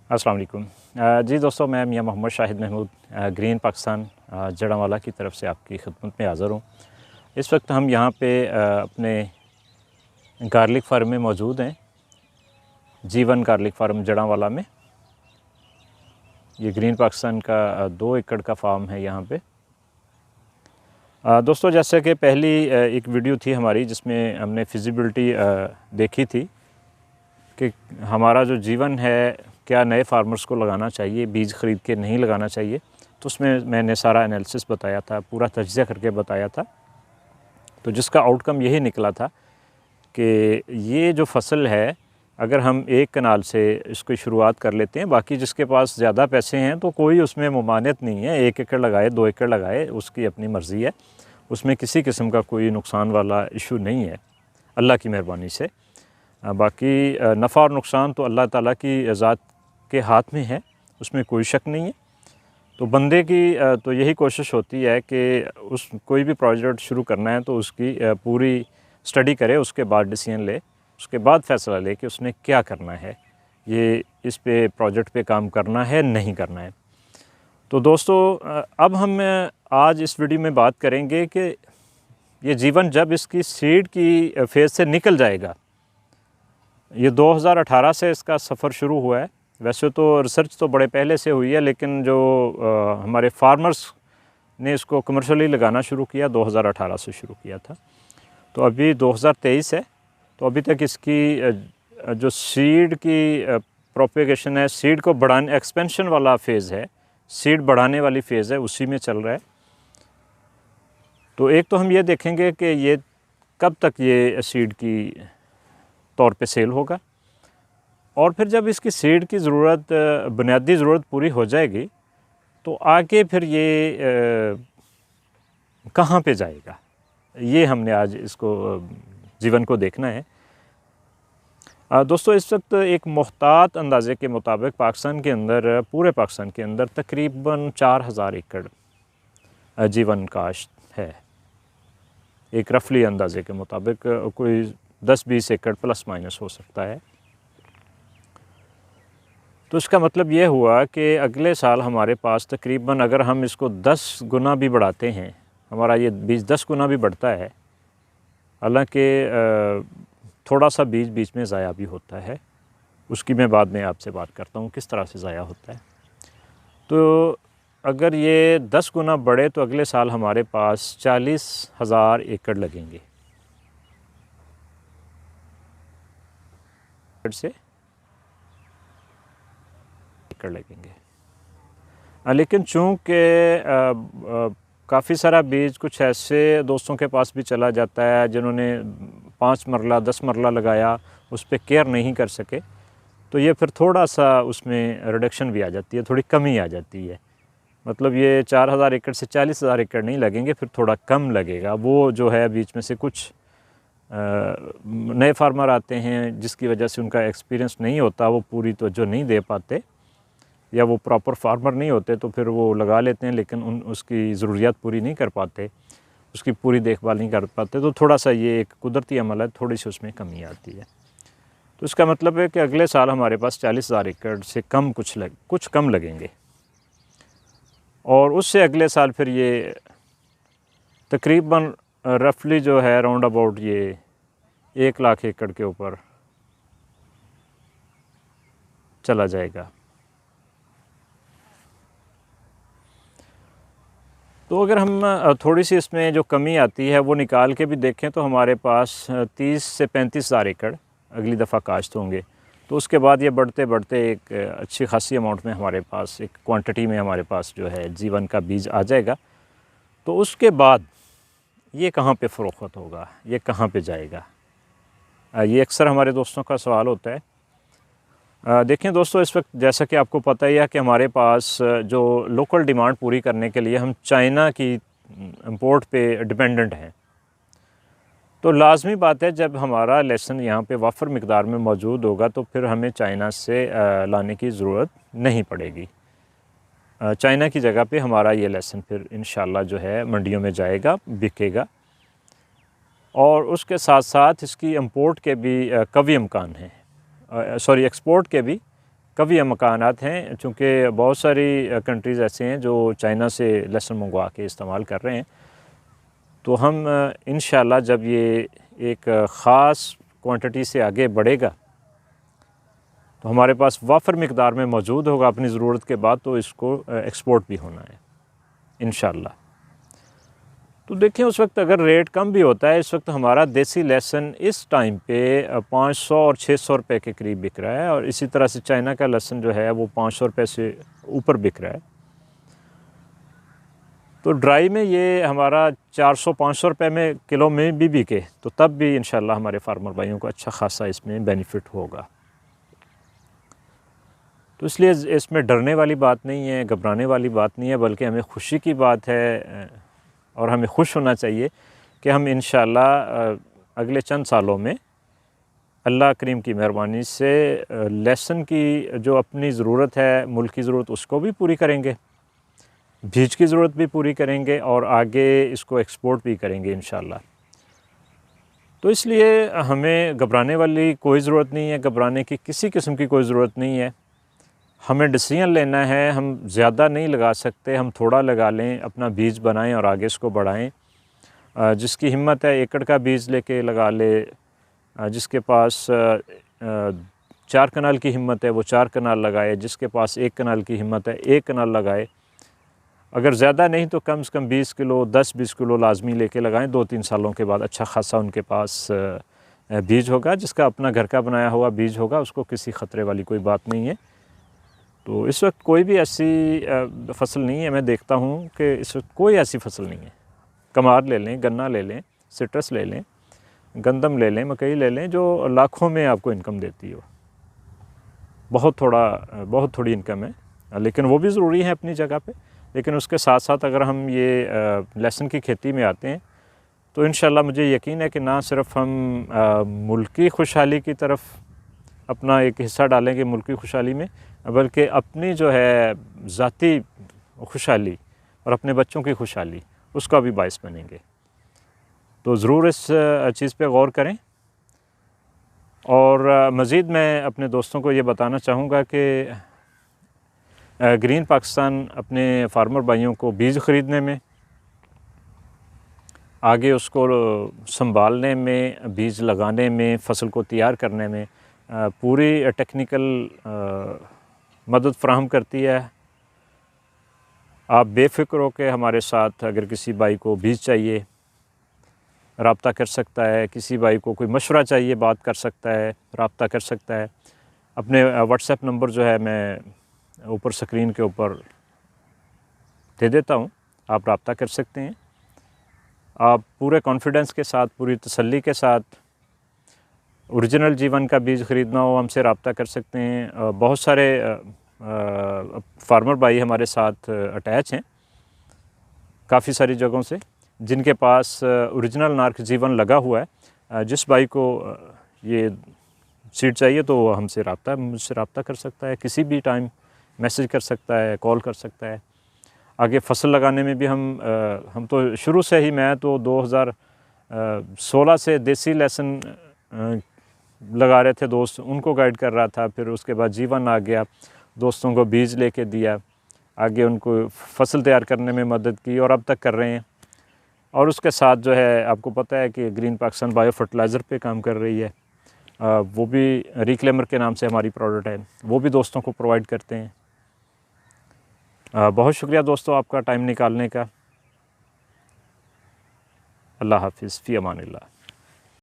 अस्सलाम वालेकुम। जी दोस्तों, मैं मियां मोहम्मद शाहिद महमूद ग्रीन पाकिस्तान जड़ांवाला की तरफ से आपकी खिदमत में हाज़िर हूँ। इस वक्त हम यहाँ पे अपने गार्लिक फार्म में मौजूद हैं, जीवन गार्लिक फार्म जड़ांवाला में। ये ग्रीन पाकिस्तान का 2 एकड़ का फार्म है यहाँ पे। दोस्तों, जैसे कि पहली एक वीडियो थी हमारी जिसमें हमने फिजिबिलिटी देखी थी कि हमारा जो जीवन है, क्या नए फार्मर्स को लगाना चाहिए, बीज ख़रीद के नहीं लगाना चाहिए। तो उसमें मैंने सारा एनालिसिस बताया था, पूरा तज्ज़िया करके बताया था। तो जिसका आउटकम यही निकला था कि ये जो फसल है, अगर हम एक कनाल से इसकी शुरुआत कर लेते हैं, बाकी जिसके पास ज़्यादा पैसे हैं तो कोई उसमें मुमानियत नहीं है, 1 एकड़ लगाए 2 एकड़ लगाए, उसकी अपनी मर्ज़ी है। उसमें किसी किस्म का कोई नुकसान वाला इशू नहीं है, अल्लाह की मेहरबानी से। बाकी नफ़ा और नुकसान तो अल्लाह ताला की ज़ात के हाथ में है, उसमें कोई शक नहीं है। तो बंदे की तो यही कोशिश होती है कि उस कोई भी प्रोजेक्ट शुरू करना है तो उसकी पूरी स्टडी करे, उसके बाद डिसीजन ले, उसके बाद फ़ैसला ले कि उसने क्या करना है, ये इस पे प्रोजेक्ट पे काम करना है नहीं करना है। तो दोस्तों, अब हम आज इस वीडियो में बात करेंगे कि ये जीवन जब इसकी सीड की फेज़ से निकल जाएगा, ये 2018 से इसका सफ़र शुरू हुआ है। वैसे तो रिसर्च तो बड़े पहले से हुई है, लेकिन जो हमारे फार्मर्स ने इसको कमर्शियली लगाना शुरू किया 2018 से शुरू किया था। तो अभी 2023 है, तो अभी तक इसकी जो सीड की प्रोपेगेशन है, सीड को बढ़ाने, एक्सपेंशन वाला फेज़ है, सीड बढ़ाने वाली फेज़ है, उसी में चल रहा है। तो एक तो हम ये देखेंगे कि ये कब तक ये सीड की तौर पे सेल होगा, और फिर जब इसकी सीड की ज़रूरत, बुनियादी ज़रूरत पूरी हो जाएगी तो आगे फिर ये कहाँ पे जाएगा, ये हमने आज इसको जीवन को देखना है। दोस्तों, इस वक्त एक मुहतात अंदाज़े के मुताबिक पाकिस्तान के अंदर, पूरे पाकिस्तान के अंदर तकरीबन 4000 एकड़ जीवन काश्त है। एक रफली अंदाज़े के मुताबिक कोई 10-20 एकड़ प्लस माइनस हो सकता है। तो इसका मतलब ये हुआ कि अगले साल हमारे पास तकरीबन, अगर हम इसको 10 गुना भी बढ़ाते हैं, हमारा ये बीज 10 गुना भी बढ़ता है। हालांकि थोड़ा सा बीज बीच में ज़ाया भी होता है, उसकी मैं बाद में आपसे बात करता हूँ किस तरह से ज़ाया होता है। तो अगर ये 10 गुना बढ़े तो अगले साल हमारे पास 40,000 एकड़ लगेंगे से एकड़ लगेंगे। लेकिन चूँकि काफ़ी सारा बीज कुछ ऐसे दोस्तों के पास भी चला जाता है जिन्होंने 5 मरला 10 मरला लगाया, उस पर केयर नहीं कर सके, तो ये फिर थोड़ा सा उसमें रिडक्शन भी आ जाती है, थोड़ी कमी आ जाती है। मतलब ये 4000 एकड़ से 40,000 एकड़ नहीं लगेंगे, फिर थोड़ा कम लगेगा। वो जो है बीच में से कुछ नए फार्मर आते हैं जिसकी वजह से उनका एक्सपीरियंस नहीं होता, वो पूरी तवज्जो नहीं दे पाते, या वो प्रॉपर फार्मर नहीं होते, तो फिर वो लगा लेते हैं लेकिन उसकी ज़रूरियात पूरी नहीं कर पाते, उसकी पूरी देखभाल नहीं कर पाते। तो थोड़ा सा ये एक कुदरती अमल है, थोड़ी सी उसमें कमी आती है। तो इसका मतलब है कि अगले साल हमारे पास 40,000 एकड़ से कम कुछ कम लगेंगे, और उससे अगले साल फिर ये तकरीबन रफली जो है राउंड अबाउट ये 1 लाख एकड़ के ऊपर चला जाएगा। तो अगर हम थोड़ी सी इसमें जो कमी आती है वो निकाल के भी देखें तो हमारे पास 30 से 35,000 एकड़ अगली दफ़ा काश्त होंगे। तो उसके बाद ये बढ़ते बढ़ते एक अच्छी खासी अमाउंट में हमारे पास, एक क्वांटिटी में हमारे पास जो है जीवन का बीज आ जाएगा। तो उसके बाद ये कहाँ पे फ़रोख्त होगा, ये कहाँ पे जाएगा, ये अक्सर हमारे दोस्तों का सवाल होता है। देखें दोस्तों, इस वक्त जैसा कि आपको पता ही है कि हमारे पास जो लोकल डिमांड पूरी करने के लिए हम चाइना की इंपोर्ट पे डिपेंडेंट हैं। तो लाजमी बात है, जब हमारा लेसन यहाँ पे वाफर मिकदार में मौजूद होगा तो फिर हमें चाइना से लाने की ज़रूरत नहीं पड़ेगी। चाइना की जगह पे हमारा ये लेसन फिर इंशाल्लाह जो है मंडियों में जाएगा, बिकेगा, और उसके साथ साथ इसकी इंपोर्ट के भी कवी इम्कान हैं, एक्सपोर्ट के भी कवी मकानात हैं, चूँकि बहुत सारी कंट्रीज़ ऐसे हैं जो चाइना से लहसुन मंगवा के इस्तेमाल कर रहे हैं। तो हम इंशाअल्लाह जब ये एक ख़ास क्वांटिटी से आगे बढ़ेगा तो हमारे पास वाफर मिक़दार में मौजूद होगा अपनी ज़रूरत के बाद, तो इसको एक्सपोर्ट भी होना है इंशाअल्लाह। तो देखें उस वक्त अगर रेट कम भी होता है, इस वक्त हमारा देसी लहसुन इस टाइम पे 500 और 600 रुपये के करीब बिक रहा है, और इसी तरह से चाइना का लहसुन जो है वो 500 रुपये से ऊपर बिक रहा है। तो ड्राई में ये हमारा 400-500 रुपये में किलो में भी बिके तो तब भी इंशाअल्लाह हमारे फार्मर भाइयों को अच्छा खासा इसमें बेनिफिट होगा। तो इसलिए इसमें डरने वाली बात नहीं है, घबराने वाली बात नहीं है, बल्कि हमें खुशी की बात है और हमें खुश होना चाहिए कि हम इंशाअल्लाह अगले चंद सालों में अल्लाह करीम की मेहरबानी से लहसुन की जो अपनी ज़रूरत है, मुल्क की ज़रूरत, उसको भी पूरी करेंगे, बीज की ज़रूरत भी पूरी करेंगे और आगे इसको एक्सपोर्ट भी करेंगे इंशाअल्लाह। तो इसलिए हमें घबराने वाली कोई ज़रूरत नहीं है, घबराने की किसी किस्म की कोई ज़रूरत नहीं है। हमें डिसीजन लेना है, हम ज़्यादा नहीं लगा सकते, हम थोड़ा लगा लें, अपना बीज बनाएं और आगे इसको बढ़ाएं। जिसकी हिम्मत है एकड़ का बीज लेके लगा ले, जिसके पास 4 कनाल की हिम्मत है वो 4 कनाल लगाए, जिसके पास 1 कनाल की हिम्मत है 1 कनाल लगाए। अगर ज़्यादा नहीं तो कम से कम 20 किलो 10-20 किलो लाजमी लेके लगाएं। 2-3 सालों के बाद अच्छा खासा उनके पास बीज होगा, जिसका अपना घर का बनाया हुआ बीज होगा, उसको किसी ख़तरे वाली कोई बात नहीं है। तो इस वक्त कोई भी ऐसी फसल नहीं है, मैं देखता हूँ कि इस वक्त कोई ऐसी फसल नहीं है। कमार ले लें, गन्ना ले लें, सिट्रस ले लें, गंदम ले लें, मकई ले लें, जो लाखों में आपको इनकम देती हो। बहुत थोड़ी इनकम है, लेकिन वो भी ज़रूरी है अपनी जगह पे। लेकिन उसके साथ साथ अगर हम ये लहसुन की खेती में आते हैं तो इंशाअल्लाह मुझे यकीन है कि ना सिर्फ हम मुल्की खुशहाली की तरफ अपना एक हिस्सा डालेंगे मुल्की खुशहाली में, बल्कि अपनी जो है ज़ाती खुशहाली और अपने बच्चों की खुशहाली उसका भी बाइस बनेंगे। तो ज़रूर इस चीज़ पे गौर करें। और मज़ीद मैं अपने दोस्तों को ये बताना चाहूँगा कि ग्रीन पाकिस्तान अपने फार्मर भाइयों को बीज ख़रीदने में, आगे उसको संभालने में, बीज लगाने में, फसल को तैयार करने में पूरी टेक्निकल मदद फ़राहम करती है। आप बेफ़िक्र हो के हमारे साथ, अगर किसी भाई को बीज चाहिए रब्ता कर सकता है, किसी भाई को कोई मशवरा चाहिए बात कर सकता है, रब्ता कर सकता है। अपने व्हाट्सएप नंबर जो है मैं ऊपर स्क्रीन के ऊपर दे देता हूँ, आप रब्ता कर सकते हैं। आप पूरे कॉन्फिडेंस के साथ, पूरी तसल्ली के साथ ओरिजिनल जीवन का बीज ख़रीदना हो हमसे रब्ता कर सकते हैं। बहुत सारे फार्मर भाई हमारे साथ अटैच हैं काफ़ी सारी जगहों से, जिनके पास ओरिजिनल नार्क जीवन लगा हुआ है। जिस भाई को ये सीड चाहिए तो वो मुझसे रब्ता कर सकता है, किसी भी टाइम मैसेज कर सकता है, कॉल कर सकता है। आगे फसल लगाने में भी हम तो शुरू से ही, मैं तो 2016 से देसी लहसुन लगा रहे थे दोस्त, उनको गाइड कर रहा था। फिर उसके बाद जीवन आ गया, दोस्तों को बीज लेके दिया, आगे उनको फसल तैयार करने में मदद की और अब तक कर रहे हैं। और उसके साथ जो है आपको पता है कि ग्रीन पाकिस्तान बायो फर्टिलाइज़र पे काम कर रही है, वो भी रिक्लेमर के नाम से हमारी प्रोडक्ट है, वो भी दोस्तों को प्रोवाइड करते हैं। बहुत शुक्रिया दोस्तों आपका टाइम निकालने का। अल्लाह हाफिज़, फ़ी अमानिल्लाह।